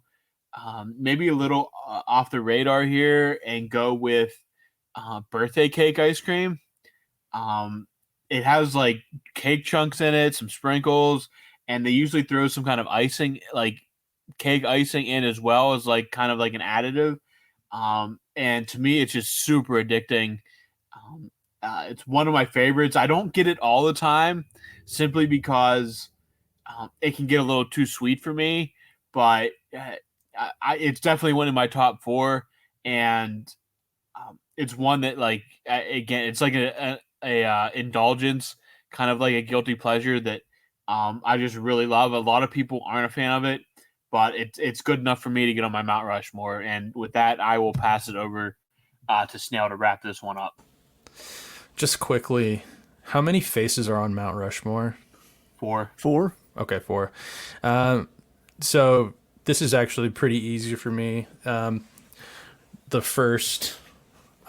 Speaker 2: maybe a little off the radar here and go with birthday cake ice cream. It has like cake chunks in it, some sprinkles, and they usually throw some kind of icing, like cake icing in as well as like kind of like an additive. And to me, it's just super addicting. It's one of my favorites. I don't get it all the time simply because it can get a little too sweet for me, but it's definitely one of my top 4. And it's one that again, it's like a indulgence, kind of like a guilty pleasure that I just really love. A lot of people aren't a fan of it, but it's good enough for me to get on my Mount Rushmore. And with that, I will pass it over to Snail to wrap this one up.
Speaker 3: Just quickly, how many faces are on Mount Rushmore?
Speaker 2: 4.
Speaker 3: Okay, 4. So this is actually pretty easy for me. The first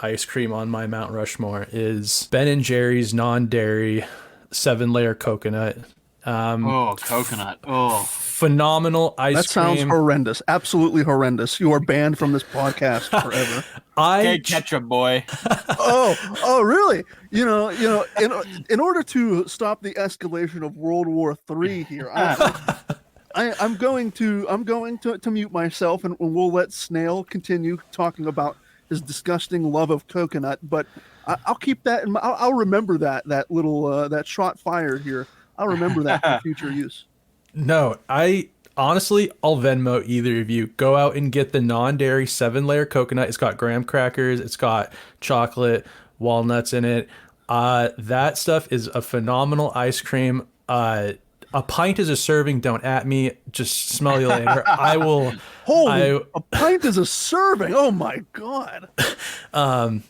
Speaker 3: ice cream on my Mount Rushmore is Ben & Jerry's non-dairy 7-layer coconut.
Speaker 2: Coconut. Oh,
Speaker 3: phenomenal ice cream.
Speaker 1: That sounds horrendous. Absolutely horrendous. You are banned from this podcast forever.
Speaker 2: Okay, ketchup boy.
Speaker 1: Oh, really? You know. In order to stop the escalation of World War III here, I'm going to mute myself, and we'll let Snail continue talking about his disgusting love of coconut. But I'll keep that in. I'll remember that little that shot fired here. I'll remember that for future use.
Speaker 3: No, honestly, I'll Venmo either of you. Go out and get the non-dairy 7-layer coconut. It's got graham crackers. It's got chocolate, walnuts in it. That stuff is a phenomenal ice cream. A pint is a serving. Don't at me. Just smell you later. I will.
Speaker 1: A pint is a serving. Oh my God.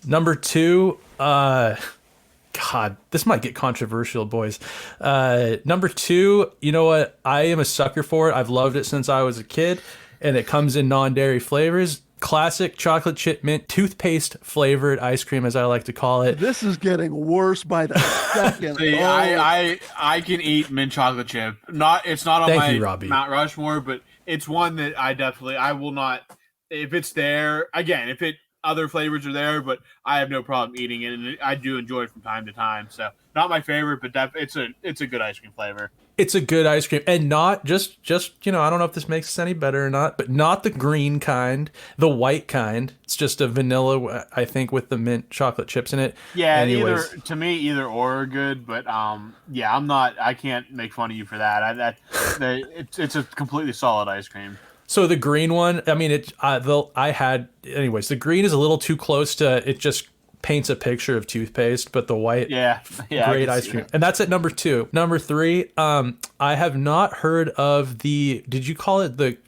Speaker 3: Number 2. God, this might get controversial, boys. Number 2, you know what? I am a sucker for it. I've loved it since I was a kid, and it comes in non-dairy flavors. Classic chocolate chip mint toothpaste flavored ice cream, as I like to call it.
Speaker 1: This is getting worse by the second.
Speaker 2: See, I can eat mint chocolate chip. It's not on my Mount Rushmore, but it's one that I will not. If it's there again, other flavors are there, but I have no problem eating it, and I do enjoy it from time to time. So not my favorite, but it's a good ice cream flavor.
Speaker 3: It's a good ice cream, and not just I don't know if this makes it any better or not, but not the green kind, the white kind. It's just a vanilla, I think, with the mint chocolate chips in it.
Speaker 2: Yeah, either or are good, but yeah, I can't make fun of you for that. It's a completely solid ice cream.
Speaker 3: So the green one, I mean, the green is a little too close to, it just paints a picture of toothpaste, but the white,
Speaker 2: Yeah,
Speaker 3: great ice cream. And that's at number 2. Number 3, I have not heard of did you call it the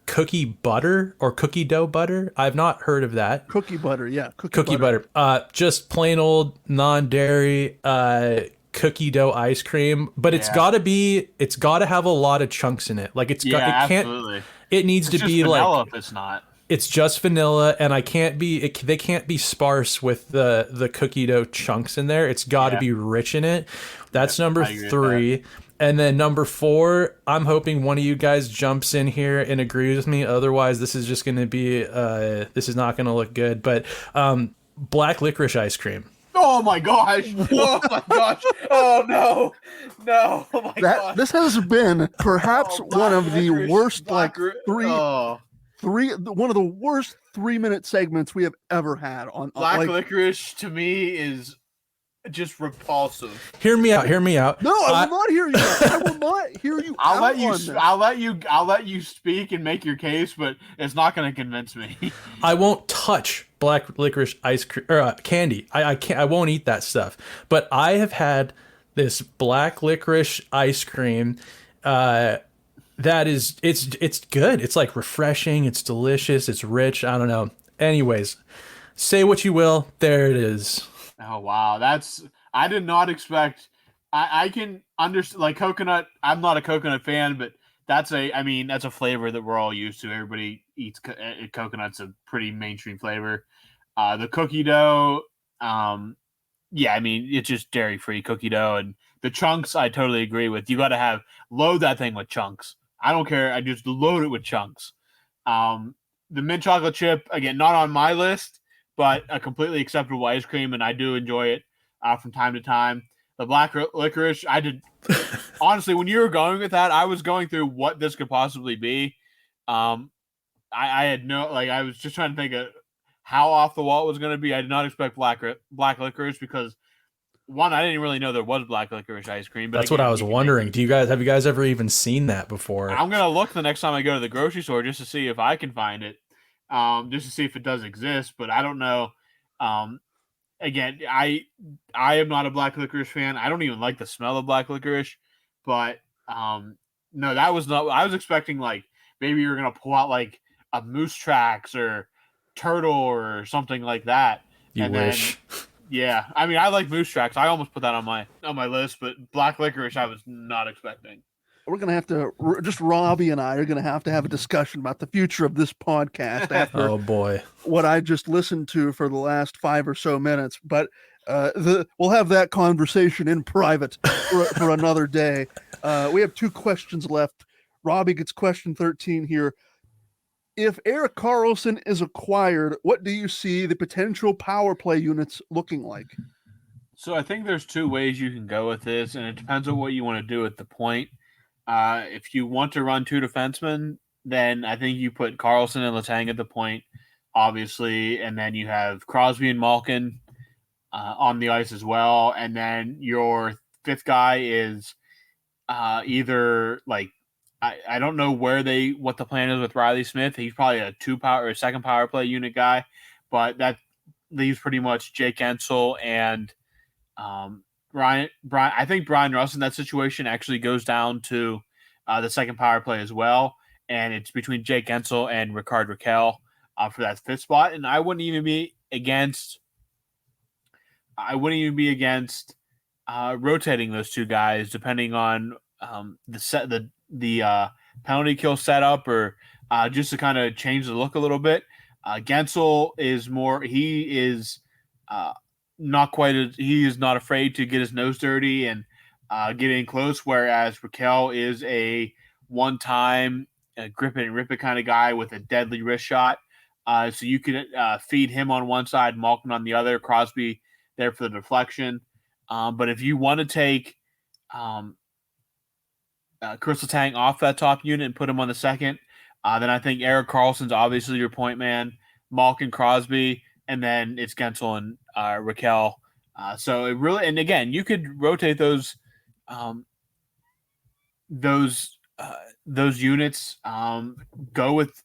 Speaker 3: cookie butter or cookie dough butter? I've not heard of that.
Speaker 1: Cookie butter, yeah.
Speaker 3: Cookie butter. Just plain old non-dairy cookie dough ice cream, but it's got to have a lot of chunks in it. Like it can't,
Speaker 2: absolutely.
Speaker 3: It needs to be
Speaker 2: vanilla
Speaker 3: like,
Speaker 2: if it's not.
Speaker 3: it's just vanilla, and they can't be sparse with the cookie dough chunks in there. It's got to be rich in it. That's number 3. And then number 4, I'm hoping one of you guys jumps in here and agrees with me. Otherwise, this is just going to be, this is not going to look good. But black licorice ice cream.
Speaker 2: Oh my gosh! Oh my gosh! Oh no! No! Oh my gosh!
Speaker 1: This has been perhaps one of the worst, one of the worst 3-minute segments we have ever had on
Speaker 2: black licorice. To me, is just repulsive.
Speaker 3: Hear me out.
Speaker 1: No, I will not hear you. I will not hear you.
Speaker 2: I'll let you speak and make your case, but it's not going to convince me.
Speaker 3: I won't touch black licorice ice cream or candy. I won't eat that stuff. But I have had this black licorice ice cream. That is, it's good. It's like refreshing. It's delicious. It's rich. I don't know. Anyways, say what you will. There it is.
Speaker 2: Oh wow, I did not expect. I can understand like coconut. I'm not a coconut fan, but that's a flavor that we're all used to. Everybody eats coconut's a pretty mainstream flavor. The cookie dough, it's just dairy free cookie dough, and the chunks. I totally agree with. You got to load that thing with chunks. I don't care. I just load it with chunks. The mint chocolate chip, again, not on my list, but a completely acceptable ice cream, and I do enjoy it from time to time. The black licorice, honestly, when you were going with that, I was going through what this could possibly be. I had I was just trying to think of how off the wall it was going to be. I did not expect black licorice because, one, I didn't really know there was black licorice ice cream. But
Speaker 3: that's what I was wondering. Have you guys ever even seen that before?
Speaker 2: I'm going to look the next time I go to the grocery store just to see if I can find it. Just to see if it does exist, but I don't know. Again, I am not a black licorice fan. I don't even like the smell of black licorice, but no, that was not. I was expecting like maybe you're gonna pull out like a Moose Tracks or Turtle or something like that.
Speaker 3: You wish.
Speaker 2: Yeah, I mean, I like Moose Tracks. I almost put that on my list, but black licorice I was not expecting.
Speaker 1: We're going to have to, just Robbie and I are going to have a discussion about the future of this podcast after
Speaker 3: oh boy,
Speaker 1: what I just listened to for the last 5 or so minutes. But we'll have that conversation in private for another day. We have 2 questions left. Robbie gets question 13 here. If Erik Karlsson is acquired, what do you see the potential power play units looking like?
Speaker 2: So I think there's 2 ways you can go with this, and it depends on what you want to do at the point. If you want to run 2 defensemen, then I think you put Karlsson and Letang at the point, obviously, and then you have Crosby and Malkin on the ice as well, and then your 5th guy is either like I don't know what the plan is with Riley Smith. He's probably a 2nd power play unit guy, but that leaves pretty much Jake Ensel and Brian. I think Brian Russ in that situation actually goes down to the 2nd power play as well, and it's between Jake Ensel and Rickard Rakell for that 5th spot. And I wouldn't even be against rotating those 2 guys depending on the penalty kill setup or just to kind of change the look a little bit. Gensel is more. He is. He is not afraid to get his nose dirty and get in close, whereas Raquel is a one-time grip it and rip it kind of guy with a deadly wrist shot. So you could feed him on one side, Malkin on the other, Crosby there for the deflection. But if you want to take Chris Letang off that top unit and put him on the 2nd, then I think Erik Karlsson's obviously your point man, Malkin, Crosby, and then it's Gensel and Raquel. So it really, and again, you could rotate those those units. Go with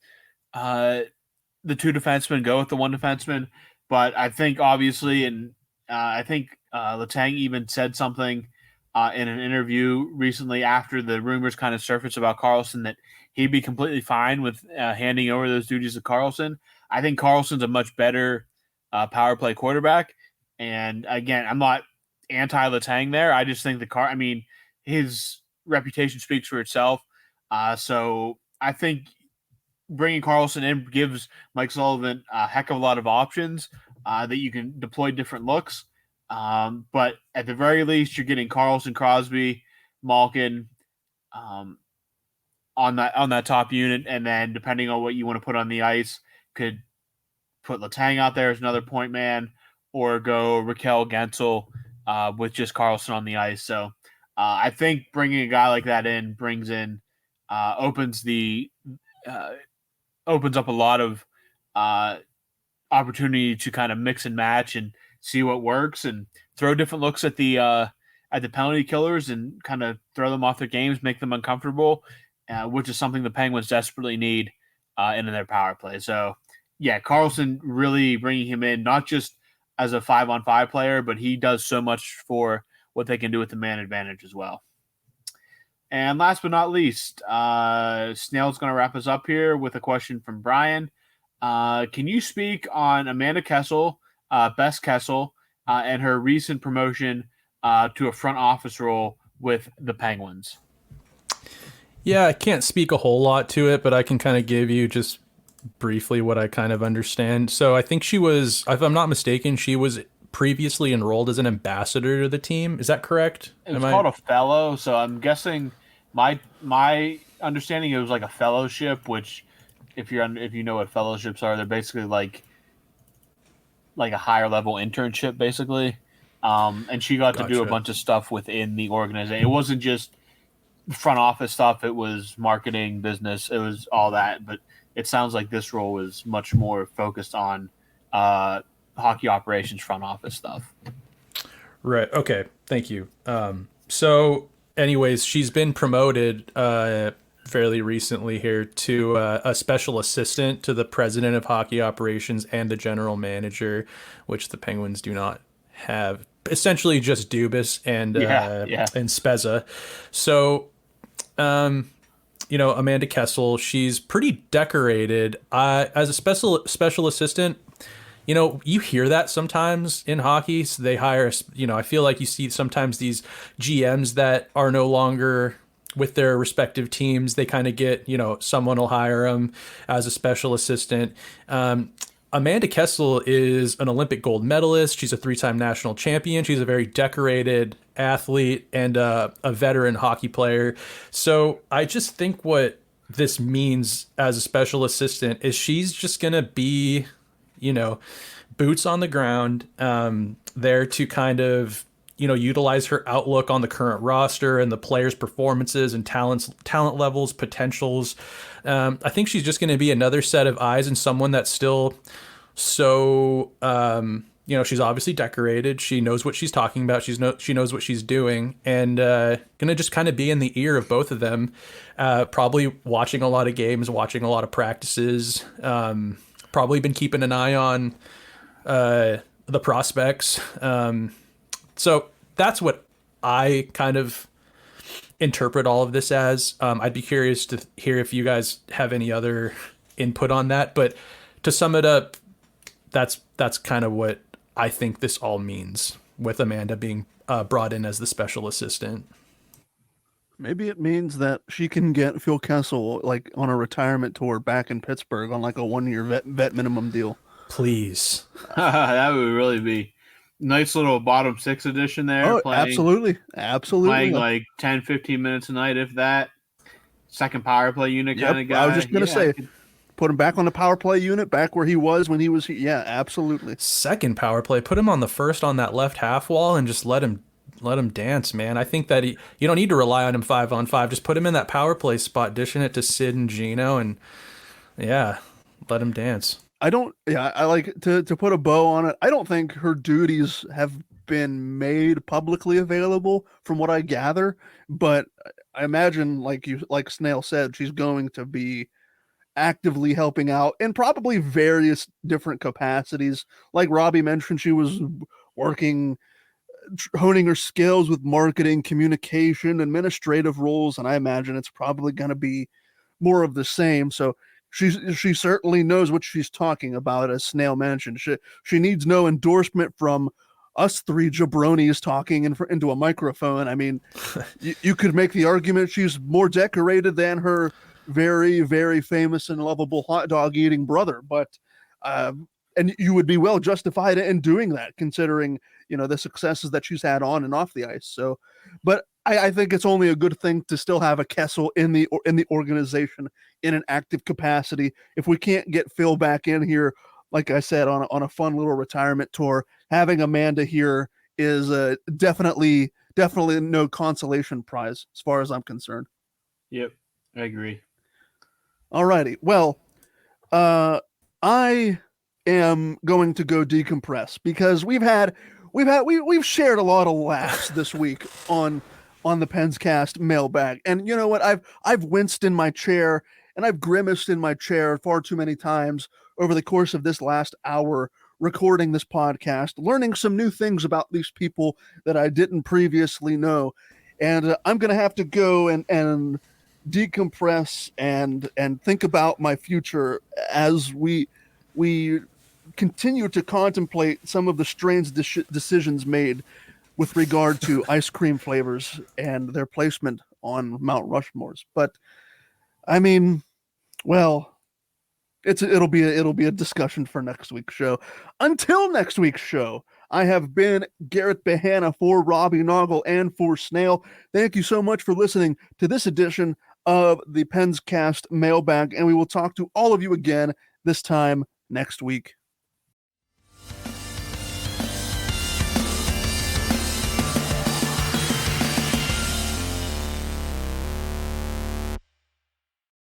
Speaker 2: the two defensemen, go with the one defenseman. But I think obviously, and I think Letang even said something in an interview recently after the rumors kind of surfaced about Carlson that he'd be completely fine with handing over those duties to Carlson. I think Carlson's a much better power play quarterback. And again, I'm not anti-Letang there. I just think his reputation speaks for itself. So I think bringing Carlson in gives Mike Sullivan a heck of a lot of options that you can deploy different looks. But at the very least, you're getting Carlson, Crosby, Malkin on that top unit, and then depending on what you want to put on the ice, could put Letang out there as another point man, or go Raquel Gensel with just Carlson on the ice. So I think bringing a guy like that in opens up a lot of opportunity to kind of mix and match and see what works, and throw different looks at the penalty killers and kind of throw them off their games, make them uncomfortable, which is something the Penguins desperately need in their power play. So yeah, Carlson, really bringing him in, not just as a 5-on-5 player, but he does so much for what they can do with the man advantage as well. And last but not least, Snail's going to wrap us up here with a question from Brian. Can you speak on Amanda Kessel, Bess Kessel, and her recent promotion to a front office role with the Penguins?
Speaker 3: Yeah, I can't speak a whole lot to it, but I can kind of give you just briefly what I kind of understand. So I think she was, if I'm not mistaken, she was previously enrolled as an ambassador to the team. Is that correct?
Speaker 2: It was called a fellow, so I'm guessing my understanding, it was like a fellowship, which if you know what fellowships are, they're basically like a higher level internship, basically. And she got to do a bunch of stuff within the organization. It wasn't just front office stuff. It was marketing, business. It was all that. But it sounds like this role was much more focused on hockey operations, front office stuff.
Speaker 3: Right. Okay. Thank you. So anyways, she's been promoted fairly recently here to a special assistant to the president of hockey operations and the general manager, which the Penguins do not have. Essentially just Dubas and Spezza. So, Amanda Kessel, she's pretty decorated. As a special assistant, you hear that sometimes in hockey. So they hire, I feel like you see sometimes these GMs that are no longer with their respective teams. They kind of get, someone will hire them as a special assistant. Amanda Kessel is an Olympic gold medalist. She's a 3-time national champion. She's a very decorated athlete and a veteran hockey player. So I just think what this means as a special assistant is she's just going to be, boots on the ground, there to kind of, utilize her outlook on the current roster and the players' performances and talent levels, potentials. I think she's just going to be another set of eyes and someone that's still so, she's obviously decorated. She knows what she's talking about. She knows what she's doing, and going to just kind of be in the ear of both of them, probably watching a lot of games, watching a lot of practices, probably been keeping an eye on the prospects. So that's what I kind of interpret all of this as. I'd be curious to hear if you guys have any other input on that. But to sum it up, that's kind of what I think this all means with Amanda being brought in as the special assistant.
Speaker 1: Maybe it means that she can get Phil Kessel like on a retirement tour back in Pittsburgh on like a 1-year vet minimum deal.
Speaker 3: Please.
Speaker 2: That would really be nice little bottom six edition there.
Speaker 1: Oh, absolutely.
Speaker 2: Playing like 10, 15 minutes a night, if that. Second power play unit kind of guy.
Speaker 1: I was just going to say, put him back on the power play unit, back where he was when he was here. Yeah, absolutely.
Speaker 3: Second power play. Put him on the first on that left half wall and just let him dance, man. I think that you don't need to rely on him 5-on-5. Just put him in that power play spot, dishing it to Sid and Gino, and let him dance.
Speaker 1: I like to put a bow on it. I don't think her duties have been made publicly available from what I gather, but I imagine, like Snail said, she's going to be actively helping out in probably various different capacities. Like Robbie mentioned, she was working, honing her skills with marketing, communication, administrative roles, and I imagine it's probably going to be more of the same. So she certainly knows what she's talking about, as Snail mentioned. She needs no endorsement from us three jabronis talking into a microphone. I mean, you could make the argument she's more decorated than her very, very famous and lovable hot dog eating brother, but and you would be well justified in doing that, considering the successes that she's had on and off the ice. So, but I think it's only a good thing to still have a Kessel in the organization in an active capacity. If we can't get Phil back in here, like I said, on a fun little retirement tour, having Amanda here is definitely no consolation prize as far as I'm concerned.
Speaker 2: Yep, I agree.
Speaker 1: Alrighty, well, I am going to go decompress because we've shared a lot of laughs this week on the Penscast mailbag, and you know what? I've winced in my chair and I've grimaced in my chair far too many times over the course of this last hour recording this podcast, learning some new things about these people that I didn't previously know, and I'm gonna have to go and decompress and think about my future as we continue to contemplate some of the strange decisions made with regard to ice cream flavors and their placement on Mount Rushmores. But I mean, well, it'll be a discussion for next week's show. Until next week's show, I have been Garrett Bahana for Robbie Noggle and for Snail. Thank you so much for listening to this edition of the Penscast Mailbag, and we will talk to all of you again this time next week.